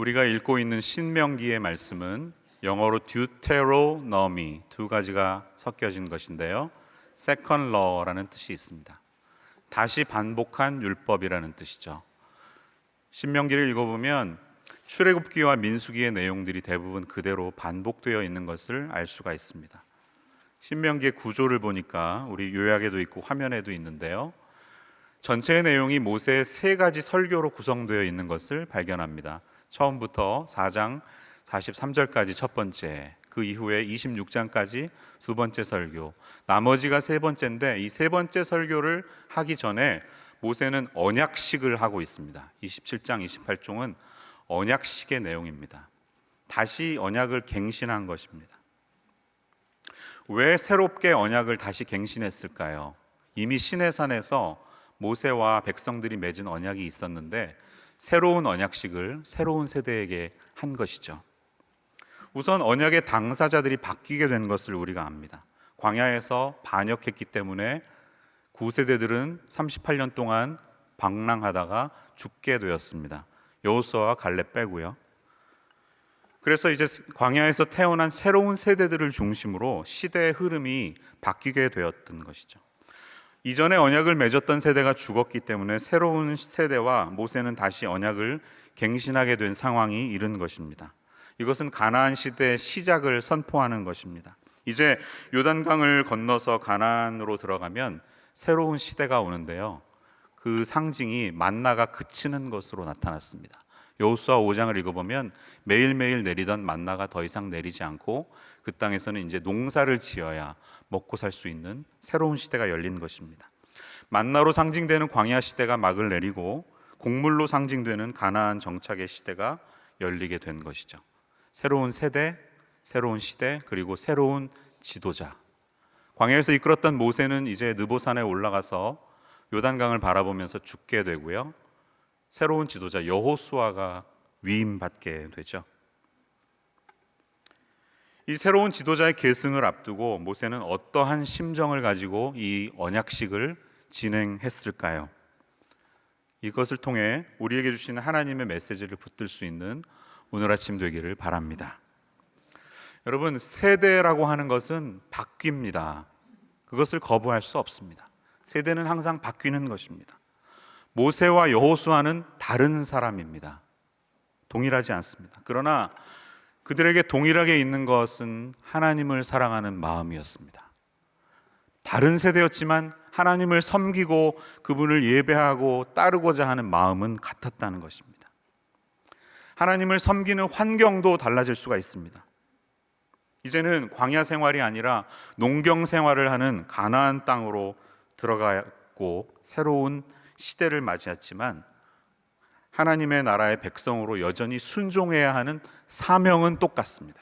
우리가 읽고 있는 신명기의 말씀은 영어로 Deuteronomy 두 가지가 섞여진 것인데요. Second Law라는 뜻이 있습니다. 다시 반복한 율법이라는 뜻이죠. 신명기를 읽어보면 출애굽기와 민수기의 내용들이 대부분 그대로 반복되어 있는 것을 알 수가 있습니다. 신명기의 구조를 보니까 우리 요약에도 있고 화면에도 있는데요. 전체의 내용이 모세의 세 가지 설교로 구성되어 있는 것을 발견합니다. 처음부터 4장 43절까지 첫 번째, 그 이후에 26장까지 두 번째 설교, 나머지가 세 번째인데 이 세 번째 설교를 하기 전에 모세는 언약식을 하고 있습니다. 27장, 28종은 언약식의 내용입니다. 다시 언약을 갱신한 것입니다. 왜 새롭게 언약을 다시 갱신했을까요? 이미 시내산에서 모세와 백성들이 맺은 언약이 있었는데 새로운 언약식을 새로운 세대에게 한 것이죠. 우선 언약의 당사자들이 바뀌게 된 것을 우리가 압니다. 광야에서 반역했기 때문에 9세대들은 38년 동안 방랑하다가 죽게 되었습니다. 여호수아와 갈렙 빼고요. 그래서 이제 광야에서 태어난 새로운 세대들을 중심으로 시대의 흐름이 바뀌게 되었던 것이죠. 이전에 언약을 맺었던 세대가 죽었기 때문에 새로운 세대와 모세는 다시 언약을 갱신하게 된 상황이 이른 것입니다. 이것은 가나안 시대의 시작을 선포하는 것입니다. 이제 요단강을 건너서 가나안으로 들어가면 새로운 시대가 오는데요. 그 상징이 만나가 그치는 것으로 나타났습니다. 여호수아 5장을 읽어보면 매일매일 내리던 만나가 더 이상 내리지 않고 그 땅에서는 이제 농사를 지어야 먹고 살 수 있는 새로운 시대가 열린 것입니다. 만나로 상징되는 광야 시대가 막을 내리고 곡물로 상징되는 가나안 정착의 시대가 열리게 된 것이죠. 새로운 세대, 새로운 시대, 그리고 새로운 지도자. 광야에서 이끌었던 모세는 이제 느보산에 올라가서 요단강을 바라보면서 죽게 되고요. 새로운 지도자 여호수아가 위임받게 되죠. 이 새로운 지도자의 계승을 앞두고 모세는 어떠한 심정을 가지고 이 언약식을 진행했을까요? 이것을 통해 우리에게 주시는 하나님의 메시지를 붙들 수 있는 오늘 아침 되기를 바랍니다. 여러분, 세대라고 하는 것은 바뀝니다. 그것을 거부할 수 없습니다. 세대는 항상 바뀌는 것입니다. 모세와 여호수아는 다른 사람입니다. 동일하지 않습니다. 그러나 그들에게 동일하게 있는 것은 하나님을 사랑하는 마음이었습니다. 다른 세대였지만 하나님을 섬기고 그분을 예배하고 따르고자 하는 마음은 같았다는 것입니다. 하나님을 섬기는 환경도 달라질 수가 있습니다. 이제는 광야 생활이 아니라 농경 생활을 하는 가나안 땅으로 들어가고 새로운 시대를 맞이했지만 하나님의 나라의 백성으로 여전히 순종해야 하는 사명은 똑같습니다.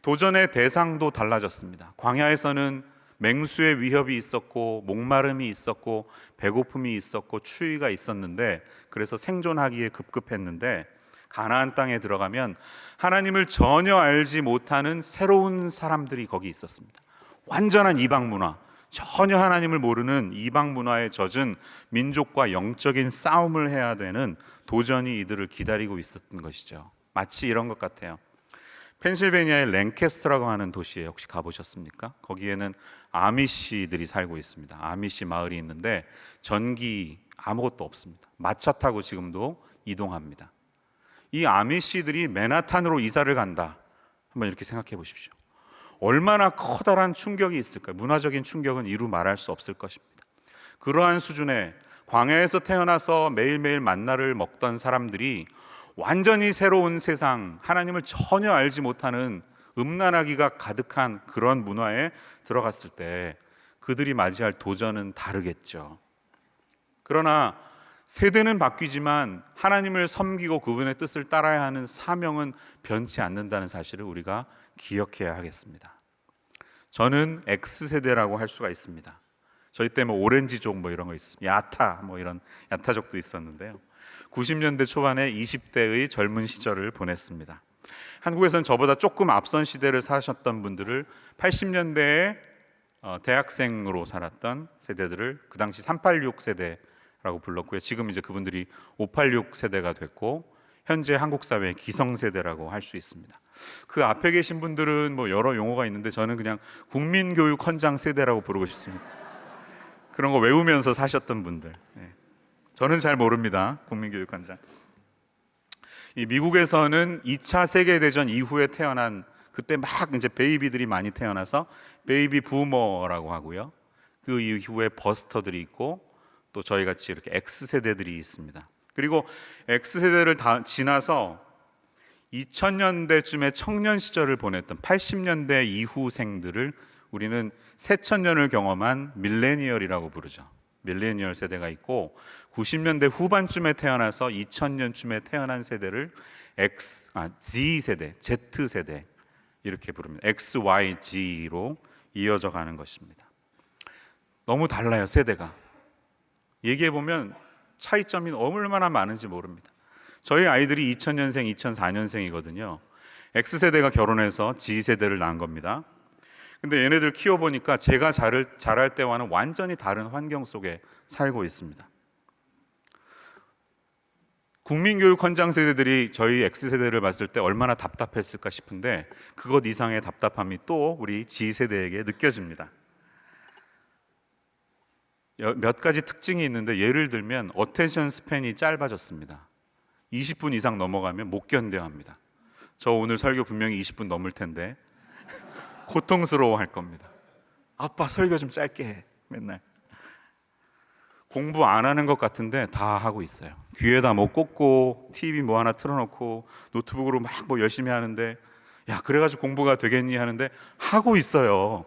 도전의 대상도 달라졌습니다. 광야에서는 맹수의 위협이 있었고 목마름이 있었고 배고픔이 있었고 추위가 있었는데 그래서 생존하기에 급급했는데 가나안 땅에 들어가면 하나님을 전혀 알지 못하는 새로운 사람들이 거기 있었습니다. 완전한 이방 문화, 전혀 하나님을 모르는 이방 문화에 젖은 민족과 영적인 싸움을 해야 되는 도전이 이들을 기다리고 있었던 것이죠. 마치 이런 것 같아요. 펜실베니아의 랭캐스터라고 하는 도시에 혹시 가보셨습니까? 거기에는 아미시들이 살고 있습니다. 아미시 마을이 있는데 전기 아무것도 없습니다. 마차 타고 지금도 이동합니다. 이 아미시들이 맨하탄으로 이사를 간다. 한번 이렇게 생각해 보십시오. 얼마나 커다란 충격이 있을까요? 문화적인 충격은 이루 말할 수 없을 것입니다. 그러한 수준의 광야에서 태어나서 매일매일 만나를 먹던 사람들이 완전히 새로운 세상, 하나님을 전혀 알지 못하는 음란하기가 가득한 그런 문화에 들어갔을 때 그들이 맞이할 도전은 다르겠죠. 그러나 세대는 바뀌지만 하나님을 섬기고 그분의 뜻을 따라야 하는 사명은 변치 않는다는 사실을 우리가 기억해야 하겠습니다. 저는 X세대라고 할 수가 있습니다. 저희 때 뭐 오렌지족 뭐 이런 거 있었습니다. 야타 뭐 이런 야타족도 있었는데요. 90년대 초반에 20대의 젊은 시절을 보냈습니다. 한국에서는 저보다 조금 앞선 시대를 사셨던 분들을 80년대에 대학생으로 살았던 세대들을 그 당시 386 세대라고 불렀고요. 지금 이제 그분들이 586 세대가 됐고 현재 한국 사회의 기성세대라고 할 수 있습니다. 그 앞에 계신 분들은 뭐 여러 용어가 있는데 저는 그냥 국민교육 헌장 세대라고 부르고 싶습니다. 그런 거 외우면서 사셨던 분들. 저는 잘 모릅니다. 국민교육 헌장. 이 미국에서는 2차 세계대전 이후에 태어난, 그때 막 이제 베이비들이 많이 태어나서 베이비 부머라고 하고요. 그 이후에 버스터들이 있고 또 저희 같이 이렇게 X세대들이 있습니다. 그리고 X세대를 다 지나서 2000년대쯤에 청년 시절을 보냈던 80년대 이후생들을 우리는 새천년을 경험한 밀레니얼이라고 부르죠. 밀레니얼 세대가 있고 90년대 후반쯤에 태어나서 2000년쯤에 태어난 세대를 Z세대, Z세대 이렇게 부릅니다. X, Y, G로 이어져 가는 것입니다. 너무 달라요, 세대가. 얘기해 보면 차이점이 얼마나 많은지 모릅니다. 저희 아이들이 2000년생, 2004년생이거든요. X세대가 결혼해서 G세대를 낳은 겁니다. 근데 얘네들 키워보니까 제가 자랄 때와는 완전히 다른 환경 속에 살고 있습니다. 국민교육 헌장 세대들이 저희 X세대를 봤을 때 얼마나 답답했을까 싶은데 그것 이상의 답답함이 또 우리 G세대에게 느껴집니다. 몇 가지 특징이 있는데 예를 들면 어텐션 스팬이 짧아졌습니다. 20분 이상 넘어가면 못 견뎌합니다. 저 오늘 설교 분명히 20분 넘을 텐데 고통스러워할 겁니다. 아빠 설교 좀 짧게 해. 맨날 공부 안 하는 것 같은데 다 하고 있어요. 귀에다 뭐 꽂고 TV 뭐 하나 틀어놓고 노트북으로 막 뭐 열심히 하는데 야 그래가지고 공부가 되겠니 하는데 하고 있어요.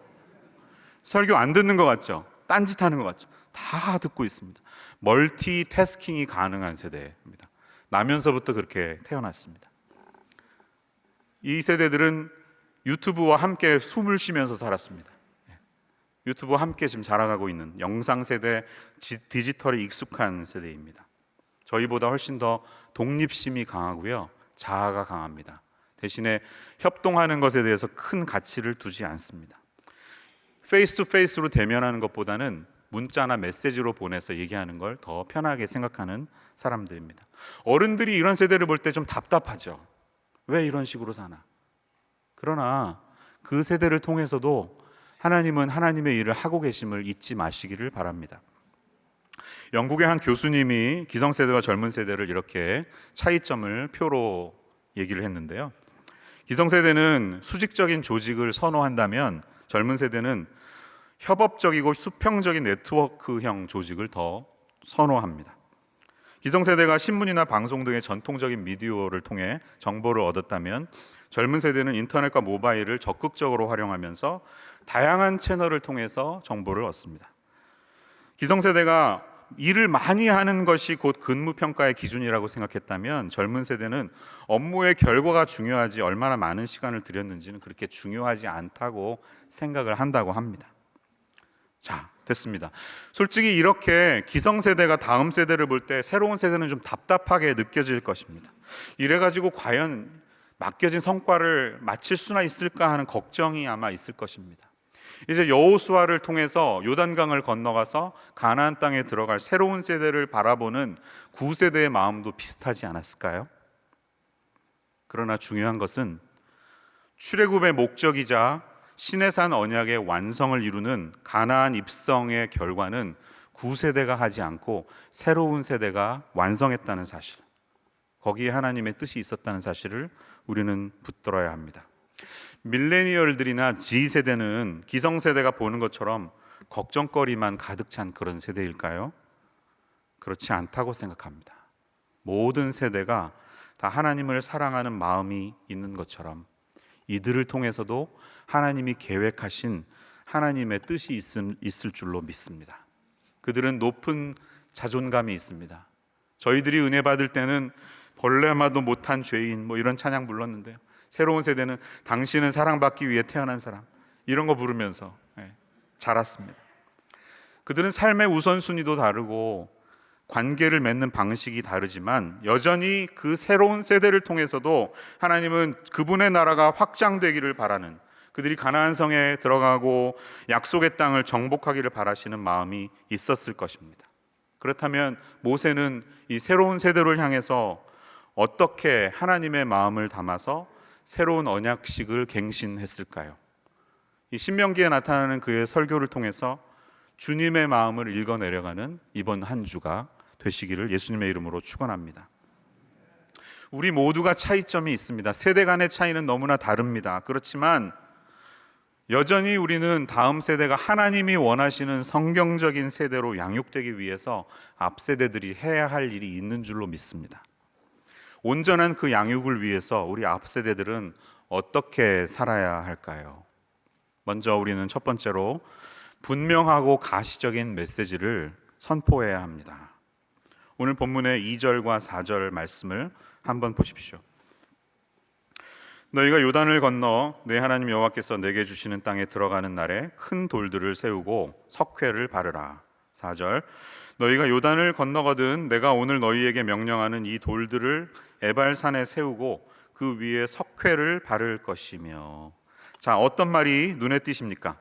설교 안 듣는 것 같죠? 딴짓하는 것 같죠? 다 듣고 있습니다. 멀티태스킹이 가능한 세대입니다. 나면서부터 그렇게 태어났습니다. 이 세대들은 유튜브와 함께 숨을 쉬면서 살았습니다. 유튜브와 함께 지금 자라가고 있는 영상 세대, 디지털에 익숙한 세대입니다. 저희보다 훨씬 더 독립심이 강하고요, 자아가 강합니다. 대신에 협동하는 것에 대해서 큰 가치를 두지 않습니다. 페이스 투 페이스로 대면하는 것보다는 문자나 메시지로 보내서 얘기하는 걸 더 편하게 생각하는 사람들입니다. 어른들이 이런 세대를 볼 때 좀 답답하죠. 왜 이런 식으로 사나? 그러나 그 세대를 통해서도 하나님은 하나님의 일을 하고 계심을 잊지 마시기를 바랍니다. 영국의 한 교수님이 기성세대와 젊은 세대를 이렇게 차이점을 표로 얘기를 했는데요. 기성세대는 수직적인 조직을 선호한다면 젊은 세대는 협업적이고 수평적인 네트워크형 조직을 더 선호합니다. 기성세대가 신문이나 방송 등의 전통적인 미디어를 통해 정보를 얻었다면 젊은 세대는 인터넷과 모바일을 적극적으로 활용하면서 다양한 채널을 통해서 정보를 얻습니다. 기성세대가 일을 많이 하는 것이 곧 근무평가의 기준이라고 생각했다면 젊은 세대는 업무의 결과가 중요하지 얼마나 많은 시간을 들였는지는 그렇게 중요하지 않다고 생각을 한다고 합니다. 자, 됐습니다. 솔직히 이렇게 기성세대가 다음 세대를 볼 때 새로운 세대는 좀 답답하게 느껴질 것입니다. 이래가지고 과연 맡겨진 성과를 마칠 수나 있을까 하는 걱정이 아마 있을 것입니다. 이제 여호수아를 통해서 요단강을 건너가서 가나안 땅에 들어갈 새로운 세대를 바라보는 구세대의 마음도 비슷하지 않았을까요? 그러나 중요한 것은 출애굽의 목적이자 시내산 언약의 완성을 이루는 가나안 입성의 결과는 구세대가 하지 않고 새로운 세대가 완성했다는 사실, 거기에 하나님의 뜻이 있었다는 사실을 우리는 붙들어야 합니다. 밀레니얼들이나 G세대는 기성세대가 보는 것처럼 걱정거리만 가득 찬 그런 세대일까요? 그렇지 않다고 생각합니다. 모든 세대가 다 하나님을 사랑하는 마음이 있는 것처럼 이들을 통해서도 하나님이 계획하신 하나님의 뜻이 있을 줄로 믿습니다. 그들은 높은 자존감이 있습니다. 저희들이 은혜 받을 때는 벌레마도 못한 죄인 뭐 이런 찬양 불렀는데요, 새로운 세대는 당신은 사랑받기 위해 태어난 사람 이런 거 부르면서 자랐습니다. 그들은 삶의 우선순위도 다르고 관계를 맺는 방식이 다르지만 여전히 그 새로운 세대를 통해서도 하나님은 그분의 나라가 확장되기를 바라는, 그들이 가나안 성에 들어가고 약속의 땅을 정복하기를 바라시는 마음이 있었을 것입니다. 그렇다면 모세는 이 새로운 세대를 향해서 어떻게 하나님의 마음을 담아서 새로운 언약식을 갱신했을까요? 이 신명기에 나타나는 그의 설교를 통해서 주님의 마음을 읽어내려가는 이번 한 주가 되시기를 예수님의 이름으로 축원합니다. 우리 모두가 차이점이 있습니다. 세대 간의 차이는 너무나 다릅니다. 그렇지만 여전히 우리는 다음 세대가 하나님이 원하시는 성경적인 세대로 양육되기 위해서 앞 세대들이 해야 할 일이 있는 줄로 믿습니다. 온전한 그 양육을 위해서 우리 앞 세대들은 어떻게 살아야 할까요? 먼저 우리는 첫 번째로 분명하고 가시적인 메시지를 선포해야 합니다. 오늘 본문의 2절과 4절 말씀을 한번 보십시오. 너희가 요단을 건너 내 하나님 여호와께서 내게 주시는 땅에 들어가는 날에 큰 돌들을 세우고 석회를 바르라. 4절 너희가 요단을 건너거든 내가 오늘 너희에게 명령하는 이 돌들을 에발산에 세우고 그 위에 석회를 바를 것이며. 자, 어떤 말이 눈에 띄십니까?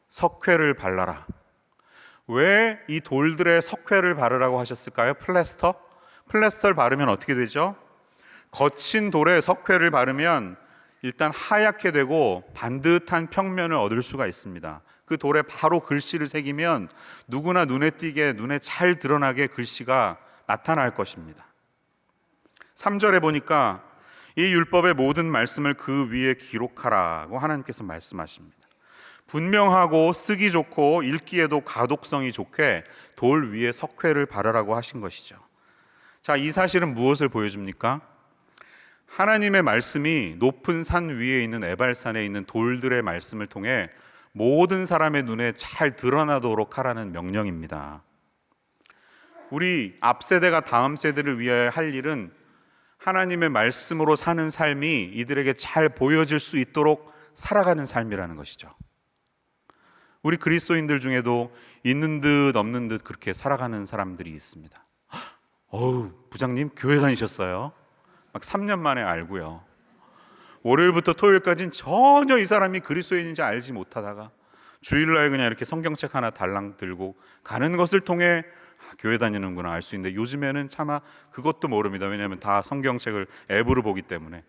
석회를 발라라. 왜 이 돌들에 석회를 바르라고 하셨을까요? 플래스터를 바르면 어떻게 되죠? 거친 돌에 석회를 바르면 일단 하얗게 되고 반듯한 평면을 얻을 수가 있습니다. 그 돌에 바로 글씨를 새기면 누구나 눈에 띄게, 눈에 잘 드러나게 글씨가 나타날 것입니다. 3절에 보니까 이 율법의 모든 말씀을 그 위에 기록하라고 하나님께서 말씀하십니다. 분명하고 쓰기 좋고 읽기에도 가독성이 좋게 돌 위에 석회를 바르라고 하신 것이죠. 자, 이 사실은 무엇을 보여줍니까? 하나님의 말씀이 높은 산 위에 있는 에발산에 있는 돌들의 말씀을 통해 모든 사람의 눈에 잘 드러나도록 하라는 명령입니다. 우리 앞 세대가 다음 세대를 위하여 할 일은 하나님의 말씀으로 사는 삶이 이들에게 잘 보여질 수 있도록 살아가는 삶이라는 것이죠. 우리 그리스도인들 중에도 있는 듯 없는 듯 그렇게 살아가는 사람들이 있습니다. 부장님 교회 다니셨어요? 막 3년 만에 알고요. 월요일부터 토요일까지는 전혀 이 사람이 그리스도인인지 알지 못하다가 주일날 그냥 이렇게 성경책 하나 달랑 들고 가는 것을 통해 교회 다니는구나 알 수 있는데 요즘에는 차마 그것도 모릅니다. 왜냐하면 다 성경책을 앱으로 보기 때문에.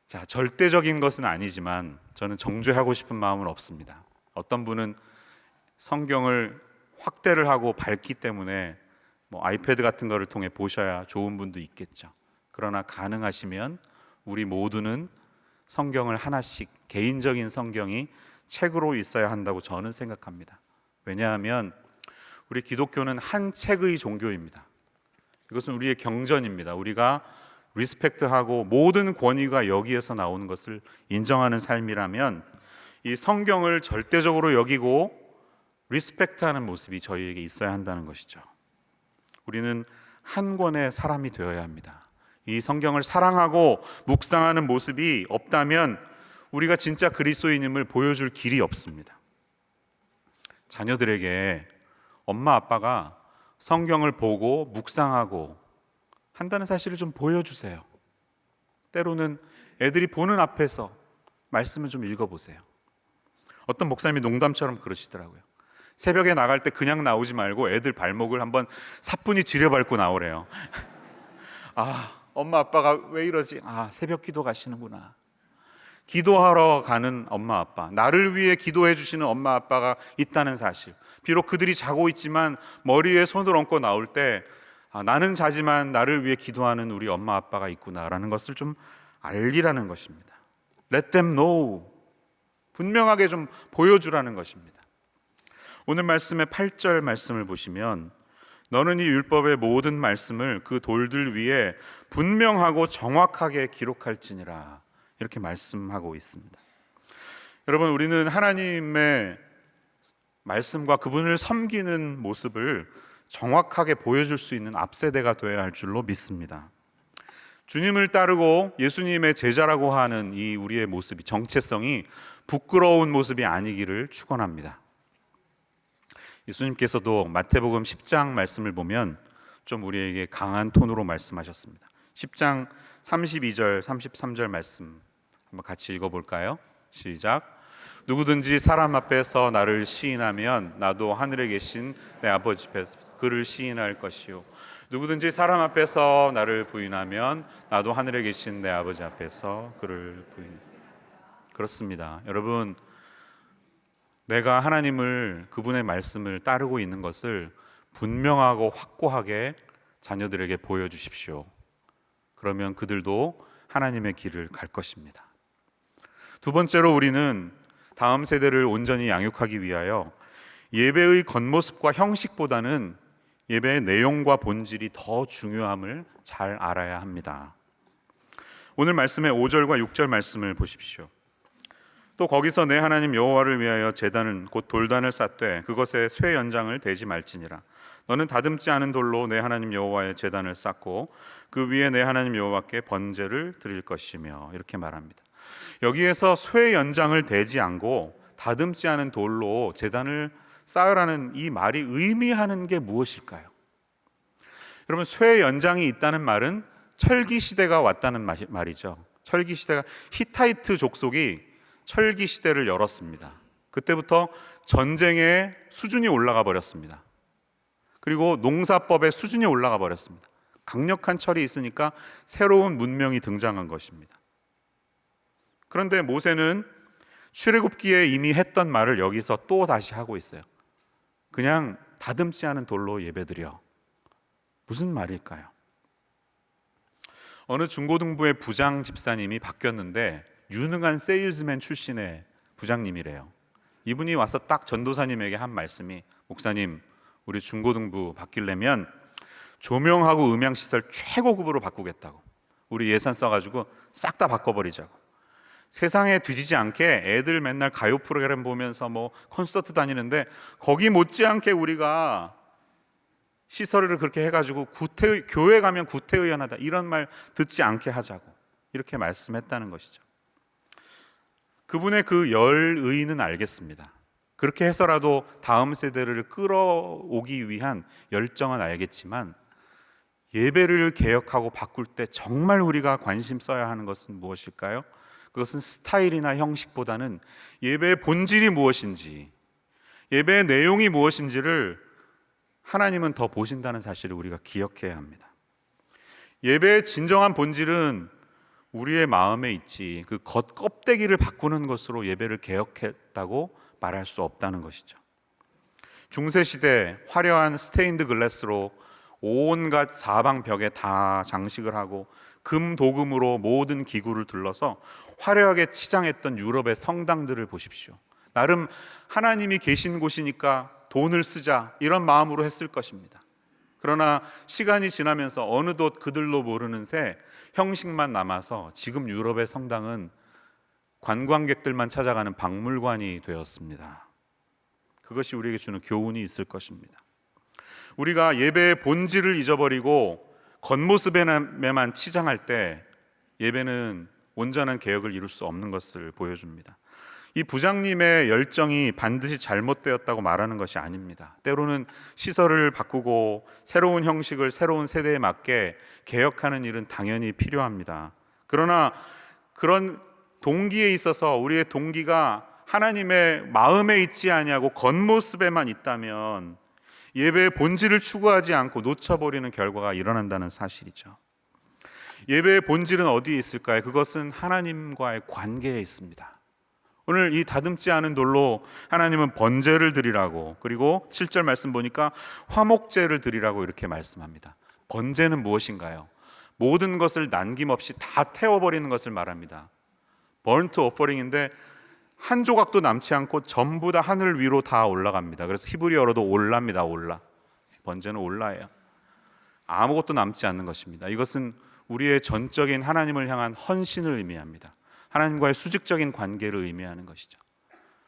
자, 절대적인 것은 아니지만 저는 정죄하고 싶은 마음은 없습니다. 어떤 분은 성경을 확대를 하고 밝기 때문에 아이패드 같은 거를 통해 보셔야 좋은 분도 있겠죠. 그러나 가능하시면 우리 모두는 성경을 하나씩, 개인적인 성경이 책으로 있어야 한다고 저는 생각합니다. 왜냐하면 우리 기독교는 한 책의 종교입니다. 이것은 우리의 경전입니다. 우리가 리스펙트하고 모든 권위가 여기에서 나오는 것을 인정하는 삶이라면 이 성경을 절대적으로 여기고 리스펙트하는 모습이 저희에게 있어야 한다는 것이죠. 우리는 한 권의 사람이 되어야 합니다. 이 성경을 사랑하고 묵상하는 모습이 없다면 우리가 진짜 그리스도인임을 보여줄 길이 없습니다. 자녀들에게 엄마 아빠가 성경을 보고 묵상하고 한다는 사실을 좀 보여주세요. 때로는 애들이 보는 앞에서 말씀을 좀 읽어보세요. 어떤 목사님이 농담처럼 그러시더라고요. 새벽에 나갈 때 그냥 나오지 말고 애들 발목을 한번 사뿐히 지려밟고 나오래요. 엄마 아빠가 왜 이러지? 새벽 기도 가시는구나. 기도하러 가는 엄마 아빠, 나를 위해 기도해 주시는 엄마 아빠가 있다는 사실. 비록 그들이 자고 있지만 머리에 손을 얹고 나올 때 나는 자지만 나를 위해 기도하는 우리 엄마 아빠가 있구나라는 것을 좀 알리라는 것입니다. Let them know. 분명하게 좀 보여주라는 것입니다. 오늘 말씀의 8절 말씀을 보시면 너는 이 율법의 모든 말씀을 그 돌들 위에 분명하고 정확하게 기록할지니라 이렇게 말씀하고 있습니다. 여러분, 우리는 하나님의 말씀과 그분을 섬기는 모습을 정확하게 보여줄 수 있는 앞세대가 되어야 할 줄로 믿습니다. 주님을 따르고 예수님의 제자라고 하는 이 우리의 모습이, 정체성이 부끄러운 모습이 아니기를 축원합니다. 예수님께서도 마태복음 10장 말씀을 보면 좀 우리에게 강한 톤으로 말씀하셨습니다. 10장 32절 33절 말씀 한번 같이 읽어볼까요? 시작. 누구든지 사람 앞에서 나를 시인하면 나도 하늘에 계신 내 아버지 앞에서 그를 시인할 것이요, 누구든지 사람 앞에서 나를 부인하면 나도 하늘에 계신 내 아버지 앞에서 그를 부인. 그렇습니다. 여러분, 내가 하나님을, 그분의 말씀을 따르고 있는 것을 분명하고 확고하게 자녀들에게 보여주십시오. 그러면 그들도 하나님의 길을 갈 것입니다. 두 번째로, 우리는 다음 세대를 온전히 양육하기 위하여 예배의 겉모습과 형식보다는 예배의 내용과 본질이 더 중요함을 잘 알아야 합니다. 오늘 말씀의 5절과 6절 말씀을 보십시오. 또 거기서 내 하나님 여호와를 위하여 제단은 곧 돌단을 쌓되 그것에 쇠 연장을 대지 말지니라. 너는 다듬지 않은 돌로 내 하나님 여호와의 제단을 쌓고 그 위에 내 하나님 여호와께 번제를 드릴 것이며, 이렇게 말합니다. 여기에서 쇠 연장을 대지 않고 다듬지 않은 돌로 제단을 쌓으라는 이 말이 의미하는 게 무엇일까요? 여러분, 쇠 연장이 있다는 말은 철기 시대가 왔다는 말이죠. 철기 시대가, 히타이트 족속이 철기 시대를 열었습니다. 그때부터 전쟁의 수준이 올라가 버렸습니다. 그리고 농사법의 수준이 올라가 버렸습니다. 강력한 철이 있으니까 새로운 문명이 등장한 것입니다. 그런데 모세는 출애굽기에 이미 했던 말을 여기서 또 다시 하고 있어요. 그냥 다듬지 않은 돌로 예배드려. 무슨 말일까요? 어느 중고등부의 부장 집사님이 바뀌었는데 유능한 세일즈맨 출신의 부장님이래요. 이분이 와서 딱 전도사님에게 한 말씀이, 목사님, 우리 중고등부 바뀌려면 조명하고 음향시설 최고급으로 바꾸겠다고. 우리 예산 써가지고 싹 다 바꿔버리자고. 세상에 뒤지지 않게 애들 맨날 가요 프로그램 보면서 뭐 콘서트 다니는데 거기 못지않게 우리가 시설을 그렇게 해가지고 교회 가면 구태의연하다, 이런 말 듣지 않게 하자고, 이렇게 말씀했다는 것이죠. 그분의 그 열의는 알겠습니다. 그렇게 해서라도 다음 세대를 끌어오기 위한 열정은 알겠지만, 예배를 개혁하고 바꿀 때 정말 우리가 관심 써야 하는 것은 무엇일까요? 그것은 스타일이나 형식보다는 예배의 본질이 무엇인지, 예배의 내용이 무엇인지를 하나님은 더 보신다는 사실을 우리가 기억해야 합니다. 예배의 진정한 본질은 우리의 마음에 있지, 그 겉껍데기를 바꾸는 것으로 예배를 개혁했다고 말할 수 없다는 것이죠. 중세시대 화려한 스테인드 글래스로 온갖 사방 벽에 다 장식을 하고 금 도금으로 모든 기구를 둘러서 화려하게 치장했던 유럽의 성당들을 보십시오. 나름 하나님이 계신 곳이니까 돈을 쓰자, 이런 마음으로 했을 것입니다. 그러나 시간이 지나면서 어느덧 그들로 모르는 새 형식만 남아서 지금 유럽의 성당은 관광객들만 찾아가는 박물관이 되었습니다. 그것이 우리에게 주는 교훈이 있을 것입니다. 우리가 예배의 본질을 잊어버리고 겉모습에만 치장할 때 예배는 온전한 개혁을 이룰 수 없는 것을 보여줍니다. 이 부장님의 열정이 반드시 잘못되었다고 말하는 것이 아닙니다. 때로는 시설을 바꾸고 새로운 형식을 새로운 세대에 맞게 개혁하는 일은 당연히 필요합니다. 그러나 그런 동기에 있어서 우리의 동기가 하나님의 마음에 있지 아니하고 겉모습에만 있다면 예배의 본질을 추구하지 않고 놓쳐버리는 결과가 일어난다는 사실이죠. 예배의 본질은 어디에 있을까요? 그것은 하나님과의 관계에 있습니다. 오늘 이 다듬지 않은 돌로 하나님은 번제를 드리라고, 그리고 7절 말씀 보니까 화목제를 드리라고 이렇게 말씀합니다. 번제는 무엇인가요? 모든 것을 남김없이 다 태워버리는 것을 말합니다. burnt offering인데 한 조각도 남지 않고 전부 다 하늘 위로 다 올라갑니다. 그래서 히브리어로도 올라입니다. 올라. 번제는 올라예요. 아무것도 남지 않는 것입니다. 이것은 우리의 전적인 하나님을 향한 헌신을 의미합니다. 하나님과의 수직적인 관계를 의미하는 것이죠.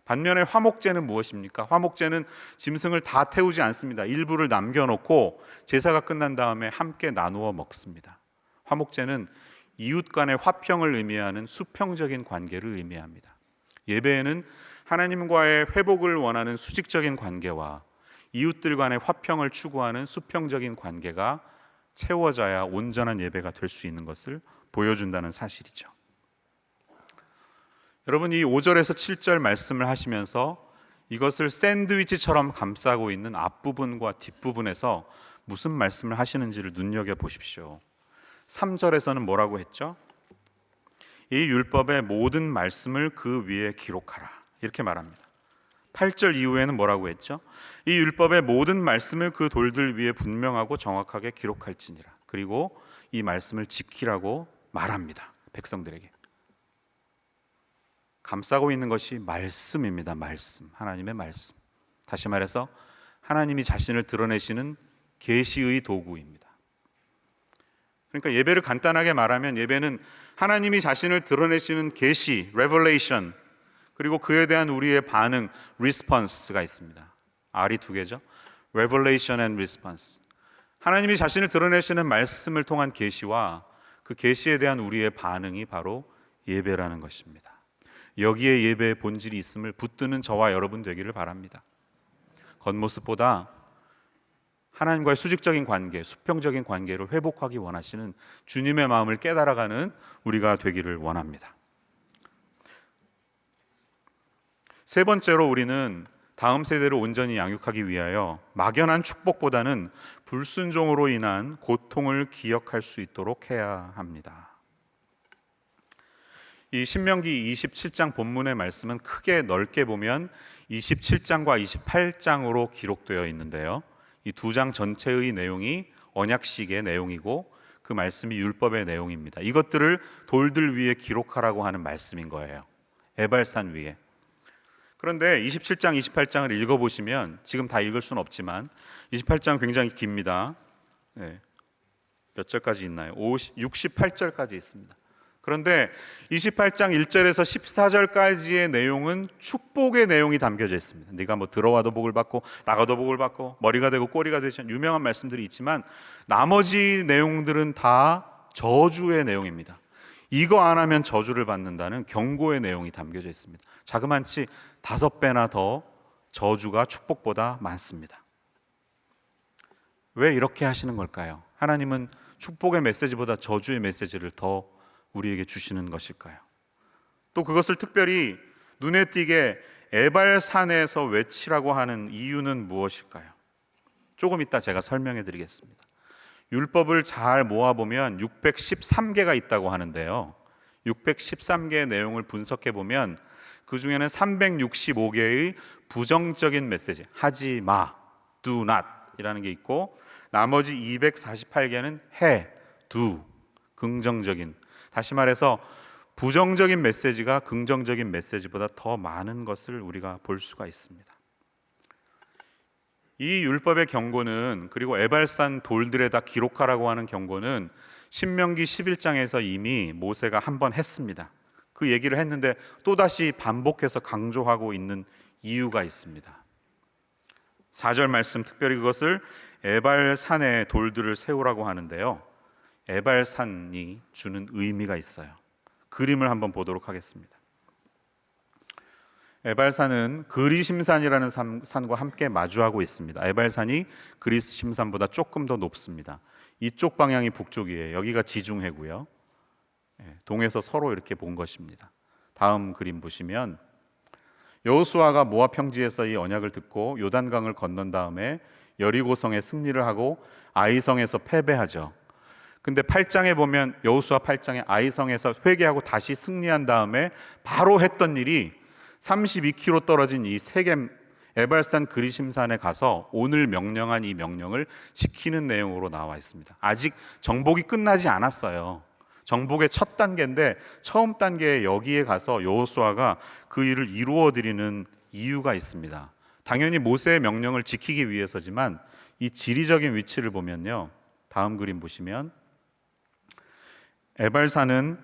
반면에 화목제는 무엇입니까? 화목제는 짐승을 다 태우지 않습니다. 일부를 남겨놓고 제사가 끝난 다음에 함께 나누어 먹습니다. 화목제는 이웃 간의 화평을 의미하는 수평적인 관계를 의미합니다. 예배에는 하나님과의 회복을 원하는 수직적인 관계와 이웃들 간의 화평을 추구하는 수평적인 관계가 채워져야 온전한 예배가 될 수 있는 것을 보여준다는 사실이죠. 여러분, 이 5절에서 7절 말씀을 하시면서 이것을 샌드위치처럼 감싸고 있는 앞부분과 뒷부분에서 무슨 말씀을 하시는지를 눈여겨보십시오. 3절에서는 뭐라고 했죠? 이 율법의 모든 말씀을 그 위에 기록하라, 이렇게 말합니다. 8절 이후에는 뭐라고 했죠? 이 율법의 모든 말씀을 그 돌들 위에 분명하고 정확하게 기록할지니라. 그리고 이 말씀을 지키라고 말합니다. 백성들에게. 감싸고 있는 것이 말씀입니다. 말씀, 하나님의 말씀. 다시 말해서 하나님이 자신을 드러내시는 계시의 도구입니다. 그러니까 예배를 간단하게 말하면 예배는 하나님이 자신을 드러내시는 계시, revelation, 그리고 그에 대한 우리의 반응, response가 있습니다. R이 두 개죠. revelation and response. 하나님이 자신을 드러내시는 말씀을 통한 계시와 그 계시에 대한 우리의 반응이 바로 예배라는 것입니다. 여기에 예배의 본질이 있음을 붙드는 저와 여러분 되기를 바랍니다. 겉모습보다 하나님과의 수직적인 관계, 수평적인 관계를 회복하기 원하시는 주님의 마음을 깨달아가는 우리가 되기를 원합니다. 세 번째로 우리는 다음 세대를 온전히 양육하기 위하여 막연한 축복보다는 불순종으로 인한 고통을 기억할 수 있도록 해야 합니다. 이 신명기 27장 본문의 말씀은 크게 넓게 보면 27장과 28장으로 기록되어 있는데요, 이 두 장 전체의 내용이 언약식의 내용이고 그 말씀이 율법의 내용입니다. 이것들을 돌들 위에 기록하라고 하는 말씀인 거예요. 에발산 위에. 그런데 27장, 28장을 읽어보시면, 지금 다 읽을 수는 없지만 28장은 굉장히 깁니다. 네. 몇 절까지 있나요? 68절까지 있습니다. 그런데 28장 1절에서 14절까지의 내용은 축복의 내용이 담겨져 있습니다. 네가 뭐 들어와도 복을 받고 나가도 복을 받고 머리가 되고 꼬리가 되시는 유명한 말씀들이 있지만 나머지 내용들은 다 저주의 내용입니다. 이거 안 하면 저주를 받는다는 경고의 내용이 담겨져 있습니다. 자그만치 5배나 더 저주가 축복보다 많습니다. 왜 이렇게 하시는 걸까요? 하나님은 축복의 메시지보다 저주의 메시지를 더 우리에게 주시는 것일까요? 또 그것을 특별히 눈에 띄게 에발산에서 외치라고 하는 이유는 무엇일까요? 조금 이따 제가 설명해 드리겠습니다. 율법을 잘 모아보면 613개가 있다고 하는데요, 613개의 내용을 분석해 보면 그 중에는 365개의 부정적인 메시지, 하지 마, do not 이라는 게 있고, 나머지 248개는 해, do, 긍정적인, 다시 말해서 부정적인 메시지가 긍정적인 메시지보다 더 많은 것을 우리가 볼 수가 있습니다. 이 율법의 경고는, 그리고 에발산 돌들에다 기록하라고 하는 경고는 신명기 11장에서 이미 모세가 한 번 했습니다. 그 얘기를 했는데 또다시 반복해서 강조하고 있는 이유가 있습니다. 4절 말씀, 특별히 그것을 에발산에 돌들을 세우라고 하는데요, 에발산이 주는 의미가 있어요. 그림을 한번 보도록 하겠습니다. 에발산은 그리심산이라는 산과 함께 마주하고 있습니다. 에발산이 그리심산보다 조금 더 높습니다. 이쪽 방향이 북쪽이에요. 여기가 지중해고요. 동에서 서로 이렇게 본 것입니다. 다음 그림 보시면 여호수아가 모압 평지에서 이 언약을 듣고 요단강을 건넌 다음에 여리고성에 승리를 하고 아이성에서 패배하죠. 근데 8장에 보면 여호수아 8장에 아이성에서 회개하고 다시 승리한 다음에 바로 했던 일이 32km 떨어진 이 세겜 에발산 그리심산에 가서 오늘 명령한 이 명령을 지키는 내용으로 나와 있습니다. 아직 정복이 끝나지 않았어요. 정복의 첫 단계인데 처음 단계에 여기에 가서 여호수아가 그 일을 이루어 드리는 이유가 있습니다. 당연히 모세의 명령을 지키기 위해서지만 이 지리적인 위치를 보면요, 다음 그림 보시면 에발산은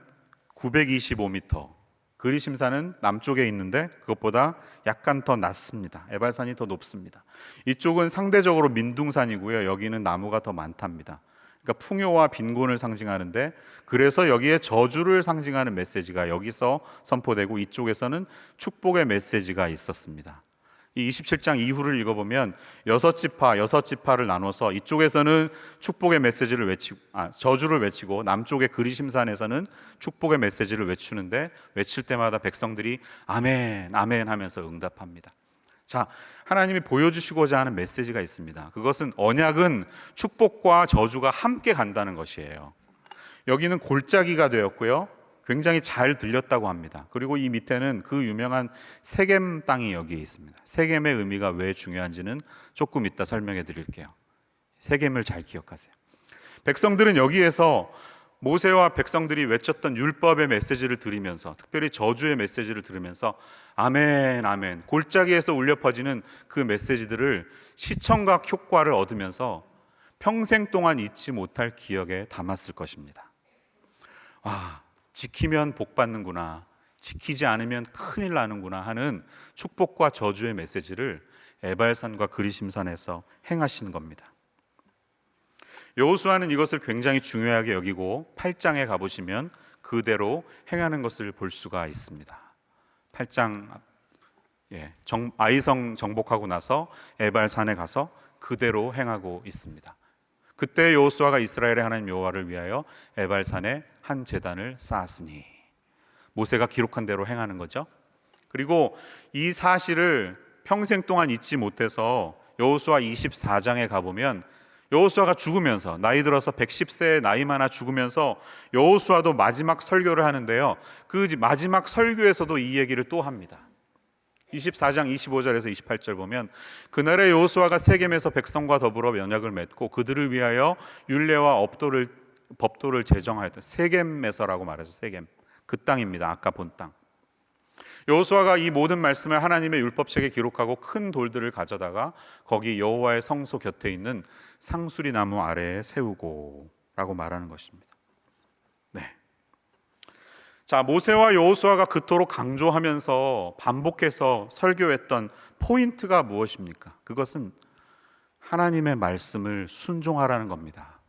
925m, 그리심산은 남쪽에 있는데 그것보다 약간 더 낮습니다. 에발산이 더 높습니다. 이쪽은 상대적으로 민둥산이고요, 여기는 나무가 더 많답니다. 그러니까 풍요와 빈곤을 상징하는데, 그래서 여기에 저주를 상징하는 메시지가 여기서 선포되고 이쪽에서는 축복의 메시지가 있었습니다. 이 27장 이후를 읽어보면 여섯 지파를 나눠서 이쪽에서는 축복의 메시지를 외치고 저주를 외치고, 남쪽의 그리심산에서는 축복의 메시지를 외치는데, 외칠 때마다 백성들이 아멘 아멘 하면서 응답합니다. 자, 하나님이 보여주시고자 하는 메시지가 있습니다. 그것은 언약은 축복과 저주가 함께 간다는 것이에요. 여기는 골짜기가 되었고요, 굉장히 잘 들렸다고 합니다. 그리고 이 밑에는 그 유명한 세겜 땅이 여기에 있습니다. 세겜의 의미가 왜 중요한지는 조금 이따 설명해 드릴게요. 세겜을 잘 기억하세요. 백성들은 여기에서 모세와 백성들이 외쳤던 율법의 메시지를 들으면서, 특별히 저주의 메시지를 들으면서 아멘 아멘, 골짜기에서 울려 퍼지는 그 메시지들을 시청각 효과를 얻으면서 평생 동안 잊지 못할 기억에 담았을 것입니다. 와, 지키면 복 받는구나, 지키지 않으면 큰일 나는구나 하는 축복과 저주의 메시지를 에발산과 그리심산에서 행하신 겁니다. 여호수아는 이것을 굉장히 중요하게 여기고 8장에 가보시면 그대로 행하는 것을 볼 수가 있습니다. 8장 아이성 정복하고 나서 에발산에 가서 그대로 행하고 있습니다. 그때 여호수아가 이스라엘의 하나님 여호와를 위하여 에발산에 한 제단을 쌓았으니, 모세가 기록한 대로 행하는 거죠. 그리고 이 사실을 평생 동안 잊지 못해서 여호수아 24장에 가보면 여호수아가 죽으면서, 나이 들어서 110세의 나이 많아 죽으면서 여호수아도 마지막 설교를 하는데요, 그 마지막 설교에서도 이 얘기를 또 합니다. 24장 25절에서 28절 보면 그날에 여호수아가 세겜에서 백성과 더불어 언약을 맺고 그들을 위하여 율례와 법도를 제정하였다. 세겜에서라고 말하죠. 세겜, 그 땅입니다. 아까 본 땅. 여호수아가 이 모든 말씀을 하나님의 율법책에 기록하고 큰 돌들을 가져다가 거기 여호와의 성소 곁에 있는 상수리 나무 아래에 세우고 라고 말하는 것입니다. 네. 자, 모세와 여호수아가 그토록 강조하면서 반복해서 설교했던 포인트가 무엇입니까? 그것은 하나님의 말씀을 순종하라는 겁니다.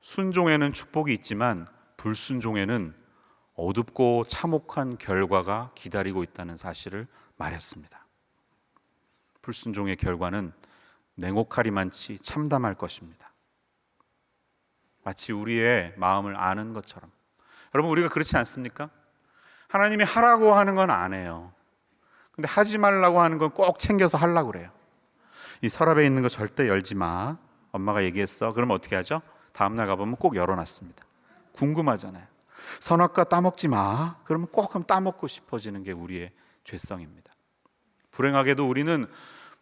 순종에는 축복이 있지만 불순종에는 어둡고 참혹한 결과가 기다리고 있다는 사실을 말했습니다. 불순종의 결과는 냉혹하리만치 참담할 것입니다. 마치 우리의 마음을 아는 것처럼. 여러분, 우리가 그렇지 않습니까? 하나님이 하라고 하는 건 안 해요. 근데 하지 말라고 하는 건 꼭 챙겨서 하려고 그래요. 이 서랍에 있는 거 절대 열지 마, 엄마가 얘기했어. 그러면 어떻게 하죠? 다음날 가보면 꼭 열어놨습니다. 궁금하잖아요. 선악과 따먹지 마, 그러면 꼭 한번 따먹고 싶어지는 게 우리의 죄성입니다. 불행하게도 우리는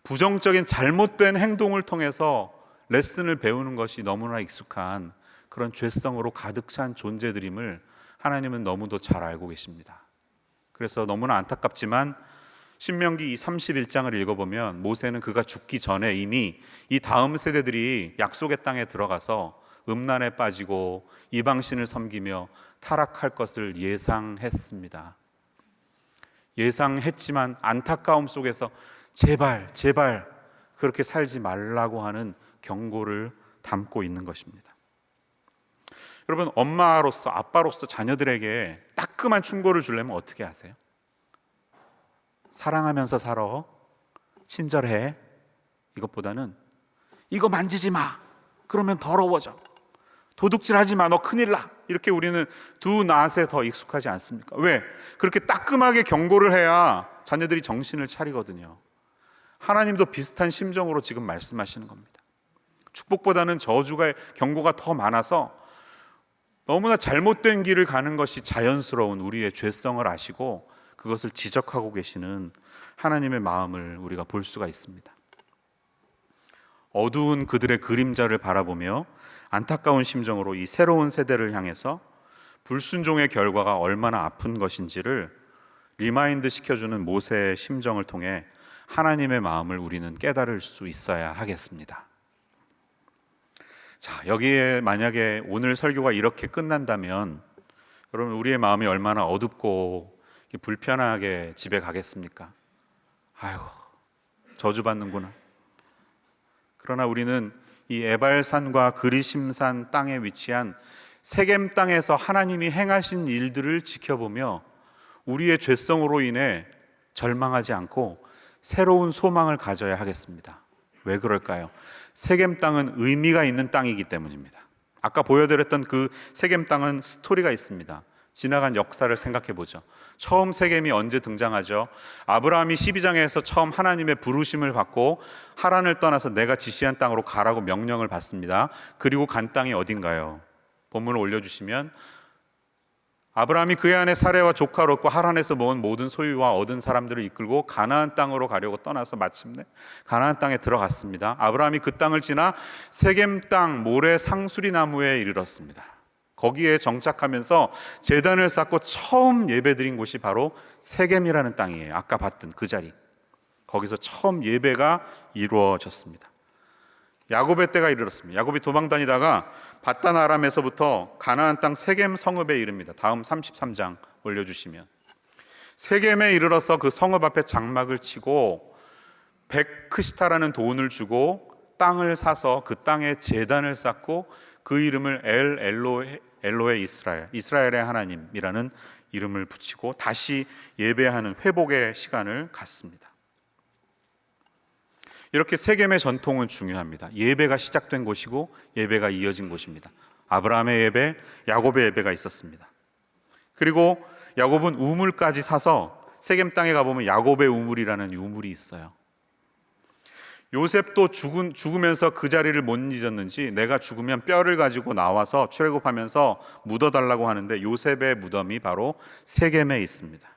부정적인 잘못된 행동을 통해서 레슨을 배우는 것이 너무나 익숙한 그런 죄성으로 가득 찬 존재들임을 하나님은 너무도 잘 알고 계십니다. 그래서 너무나 안타깝지만 신명기 31장을 읽어보면 모세는 그가 죽기 전에 이미 이 다음 세대들이 약속의 땅에 들어가서 음란에 빠지고 이방신을 섬기며 타락할 것을 예상했습니다. 예상했지만 안타까움 속에서 제발 그렇게 살지 말라고 하는 경고를 담고 있는 것입니다. 여러분, 엄마로서, 아빠로서 자녀들에게 따끔한 충고를 주려면 어떻게 하세요? 사랑하면서 살아, 친절해, 이것보다는 이거 만지지 마, 그러면 더러워져, 도둑질하지 마, 너 큰일 나, 이렇게 우리는 두 낫에 더 익숙하지 않습니까? 왜? 그렇게 따끔하게 경고를 해야 자녀들이 정신을 차리거든요. 하나님도 비슷한 심정으로 지금 말씀하시는 겁니다. 축복보다는 저주가, 경고가 더 많아서 너무나 잘못된 길을 가는 것이 자연스러운 우리의 죄성을 아시고 그것을 지적하고 계시는 하나님의 마음을 우리가 볼 수가 있습니다. 어두운 그들의 그림자를 바라보며 안타까운 심정으로 이 새로운 세대를 향해서 불순종의 결과가 얼마나 아픈 것인지를 리마인드 시켜주는 모세의 심정을 통해 하나님의 마음을 우리는 깨달을 수 있어야 하겠습니다. 자, 여기에 만약에 오늘 설교가 이렇게 끝난다면 여러분, 우리의 마음이 얼마나 어둡고 불편하게 집에 가겠습니까? 아이고, 저주받는구나. 그러나 우리는 이 에발산과 그리심산 땅에 위치한 세겜 땅에서 하나님이 행하신 일들을 지켜보며 우리의 죄성으로 인해 절망하지 않고 새로운 소망을 가져야 하겠습니다. 왜 그럴까요? 세겜 땅은 의미가 있는 땅이기 때문입니다. 아까 보여드렸던 그 세겜 땅은 스토리가 있습니다. 지나간 역사를 생각해 보죠. 처음 세겜이 언제 등장하죠? 아브라함이 12장에서 처음 하나님의 부르심을 받고 하란을 떠나서 내가 지시한 땅으로 가라고 명령을 받습니다. 그리고 간 땅이 어딘가요? 본문을 올려주시면 아브라함이 그의 아내 사레와 조카를 얻고 하란에서 모은 모든 소유와 얻은 사람들을 이끌고 가나안 땅으로 가려고 떠나서 마침내 가나안 땅에 들어갔습니다. 아브라함이 그 땅을 지나 세겜 땅 모래 상수리 나무에 이르렀습니다. 거기에 정착하면서 제단을 쌓고 처음 예배드린 곳이 바로 세겜이라는 땅이에요. 아까 봤던 그 자리. 거기서 처음 예배가 이루어졌습니다. 야곱의 때가 이르렀습니다. 야곱이 도망 다니다가 바단 아람에서부터 가나안 땅 세겜 성읍에 이릅니다. 다음 33장 올려주시면 세겜에 이르러서 그 성읍 앞에 장막을 치고 백크시타라는 돈을 주고 땅을 사서 그 땅에 제단을 쌓고 그 이름을 엘로에 이스라엘의 하나님이라는 이름을 붙이고 다시 예배하는 회복의 시간을 갖습니다. 이렇게 세겜의 전통은 중요합니다. 예배가 시작된 곳이고 예배가 이어진 곳입니다. 아브라함의 예배, 야곱의 예배가 있었습니다. 그리고 야곱은 우물까지 사서 세겜 땅에 가보면 야곱의 우물이라는 우물이 있어요. 요셉도 죽으면서 그 자리를 못 잊었는지 내가 죽으면 뼈를 가지고 나와서 출애굽하면서 묻어달라고 하는데 요셉의 무덤이 바로 세겜에 있습니다.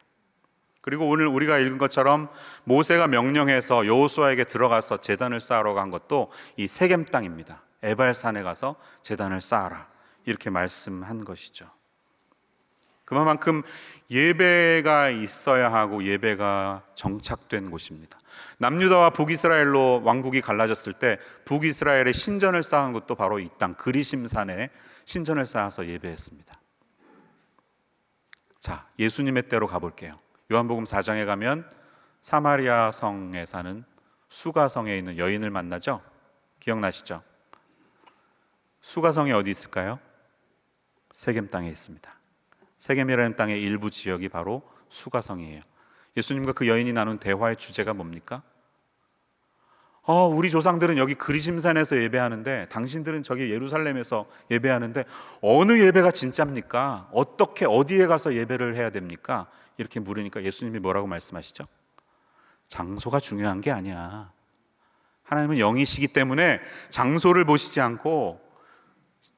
그리고 오늘 우리가 읽은 것처럼 모세가 명령해서 여호수아에게 들어가서 제단을 쌓으러 간 것도 이 세겜 땅입니다. 에발산에 가서 제단을 쌓아라 이렇게 말씀한 것이죠. 그만큼 예배가 있어야 하고 예배가 정착된 곳입니다. 남유다와 북이스라엘로 왕국이 갈라졌을 때 북이스라엘의 신전을 쌓은 것도 바로 이 땅 그리심산에 신전을 쌓아서 예배했습니다. 자, 예수님의 때로 가볼게요. 요한복음 4장에 가면 사마리아 성에 사는 수가성에 있는 여인을 만나죠? 기억나시죠? 수가성이 어디 있을까요? 세겜 땅에 있습니다. 세겜이라는 땅의 일부 지역이 바로 수가성이에요. 예수님과 그 여인이 나눈 대화의 주제가 뭡니까? 우리 조상들은 여기 그리심산에서 예배하는데 당신들은 저기 예루살렘에서 예배하는데 어느 예배가 진짜입니까? 어떻게 어디에 가서 예배를 해야 됩니까? 이렇게 물으니까 예수님이 뭐라고 말씀하시죠? 장소가 중요한 게 아니야. 하나님은 영이시기 때문에 장소를 보시지 않고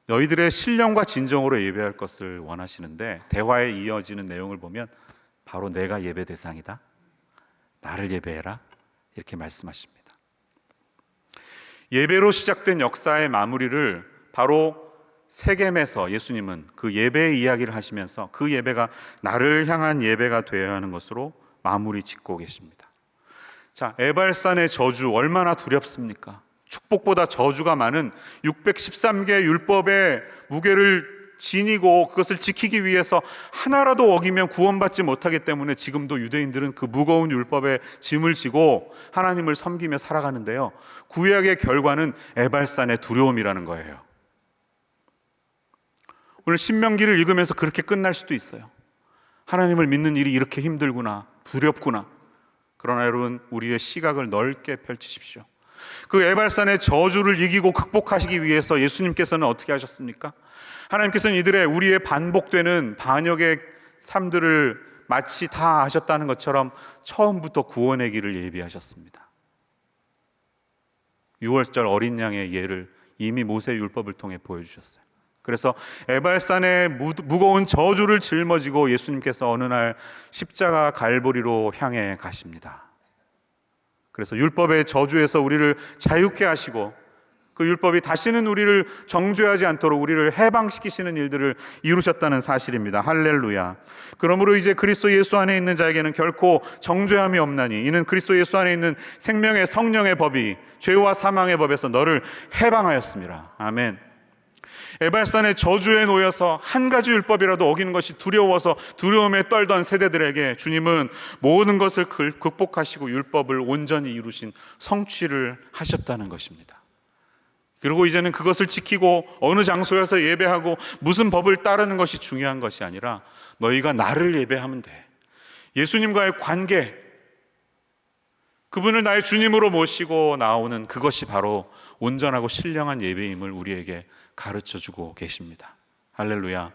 너희들의 신령과 진정으로 예배할 것을 원하시는데 대화에 이어지는 내용을 보면 바로 내가 예배 대상이다. 나를 예배해라. 이렇게 말씀하십니다. 예배로 시작된 역사의 마무리를 바로 세겜에서 예수님은 그 예배의 이야기를 하시면서 그 예배가 나를 향한 예배가 되어야 하는 것으로 마무리 짓고 계십니다. 자, 에발산의 저주 얼마나 두렵습니까? 축복보다 저주가 많은 613개 율법의 무게를 지니고 그것을 지키기 위해서 하나라도 어기면 구원받지 못하기 때문에 지금도 유대인들은 그 무거운 율법의 짐을 지고 하나님을 섬기며 살아가는데요, 구약의 결과는 에발산의 두려움이라는 거예요. 오늘 신명기를 읽으면서 그렇게 끝날 수도 있어요. 하나님을 믿는 일이 이렇게 힘들구나, 두렵구나. 그러나 여러분, 우리의 시각을 넓게 펼치십시오. 그 에발산의 저주를 이기고 극복하시기 위해서 예수님께서는 어떻게 하셨습니까? 하나님께서는 우리의 반복되는 반역의 삶들을 마치 다 아셨다는 것처럼 처음부터 구원의 길을 예비하셨습니다. 6월절 어린 양의 예를 이미 모세 율법을 통해 보여주셨어요. 그래서 에발산의 무거운 저주를 짊어지고 예수님께서 어느 날 십자가 갈보리로 향해 가십니다. 그래서 율법의 저주에서 우리를 자유케 하시고 그 율법이 다시는 우리를 정죄하지 않도록 우리를 해방시키시는 일들을 이루셨다는 사실입니다. 할렐루야. 그러므로 이제 그리스도 예수 안에 있는 자에게는 결코 정죄함이 없나니 이는 그리스도 예수 안에 있는 생명의 성령의 법이 죄와 사망의 법에서 너를 해방하였습니다. 아멘. 에발산의 저주에 놓여서 한 가지 율법이라도 어기는 것이 두려워서 두려움에 떨던 세대들에게 주님은 모든 것을 극복하시고 율법을 온전히 이루신 성취를 하셨다는 것입니다. 그리고 이제는 그것을 지키고 어느 장소에서 예배하고 무슨 법을 따르는 것이 중요한 것이 아니라 너희가 나를 예배하면 돼. 예수님과의 관계, 그분을 나의 주님으로 모시고 나오는 그것이 바로 온전하고 신령한 예배임을 우리에게 가르쳐주고 계십니다. 할렐루야.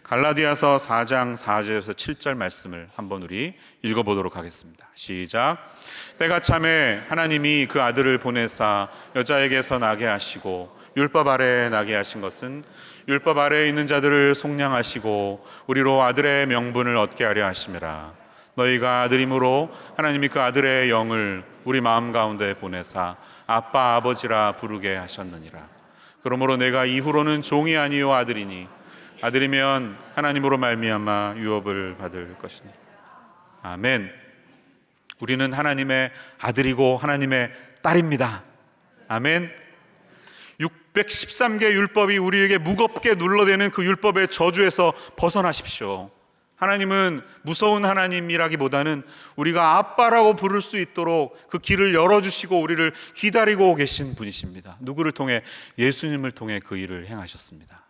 갈라디아서 4장 4절에서 7절 말씀을 한번 우리 읽어보도록 하겠습니다. 시작. 때가 참에 하나님이 그 아들을 보내사 여자에게서 나게 하시고 율법 아래에 나게 하신 것은 율법 아래에 있는 자들을 속량하시고 우리로 아들의 명분을 얻게 하려 하심이라. 너희가 아들임으로 하나님이 그 아들의 영을 우리 마음 가운데 보내사 아빠 아버지라 부르게 하셨느니라. 그러므로 내가 이후로는 종이 아니요 아들이니 아들이면 하나님으로 말미암아 유업을 받을 것이니. 아멘. 우리는 하나님의 아들이고 하나님의 딸입니다. 아멘. 613개 율법이 우리에게 무겁게 눌러대는 그 율법의 저주에서 벗어나십시오. 하나님은 무서운 하나님이라기보다는 우리가 아빠라고 부를 수 있도록 그 길을 열어주시고 우리를 기다리고 계신 분이십니다. 누구를 통해? 예수님을 통해 그 일을 행하셨습니다.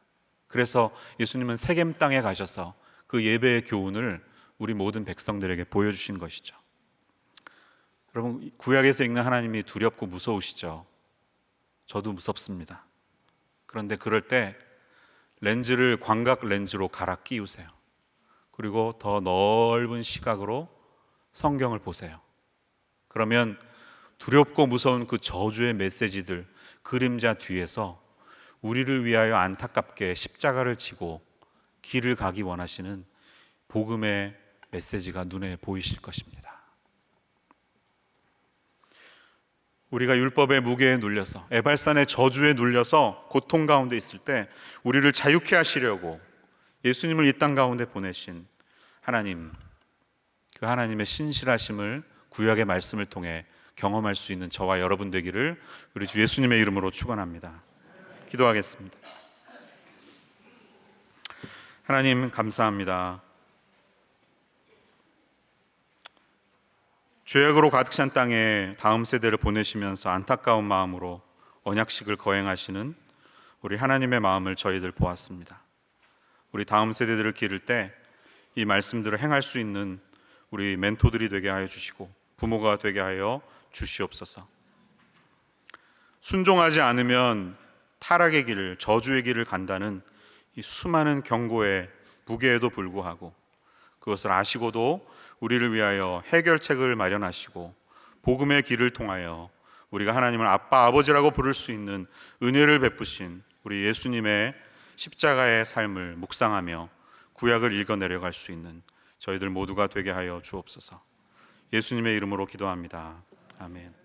그래서 예수님은 세겜 땅에 가셔서 그 예배의 교훈을 우리 모든 백성들에게 보여주신 것이죠. 여러분, 구약에서 읽는 하나님이 두렵고 무서우시죠? 저도 무섭습니다. 그런데 그럴 때 렌즈를 광각 렌즈로 갈아 끼우세요. 그리고 더 넓은 시각으로 성경을 보세요. 그러면 두렵고 무서운 그 저주의 메시지들, 그림자 뒤에서 우리를 위하여 안타깝게 십자가를 지고 길을 가기 원하시는 복음의 메시지가 눈에 보이실 것입니다. 우리가 율법의 무게에 눌려서, 에발산의 저주에 눌려서 고통 가운데 있을 때 우리를 자유케 하시려고 예수님을 이 땅 가운데 보내신 하나님, 그 하나님의 신실하심을 구약의 말씀을 통해 경험할 수 있는 저와 여러분 되기를 우리 주 예수님의 이름으로 축원합니다. 기도하겠습니다. 하나님, 감사합니다. 죄악으로 가득 찬 땅에 다음 세대를 보내시면서 안타까운 마음으로 언약식을 거행하시는 우리 하나님의 마음을 저희들 보았습니다. 우리 다음 세대들을 기를 때 이 말씀들을 행할 수 있는 우리 멘토들이 되게 하여 주시고 부모가 되게 하여 주시옵소서. 순종하지 않으면 타락의 길을, 저주의 길을 간다는 이 수많은 경고의 무게에도 불구하고 그것을 아시고도 우리를 위하여 해결책을 마련하시고 복음의 길을 통하여 우리가 하나님을 아빠 아버지라고 부를 수 있는 은혜를 베푸신 우리 예수님의 십자가의 삶을 묵상하며 구약을 읽어내려갈 수 있는 저희들 모두가 되게 하여 주옵소서. 예수님의 이름으로 기도합니다. 아멘.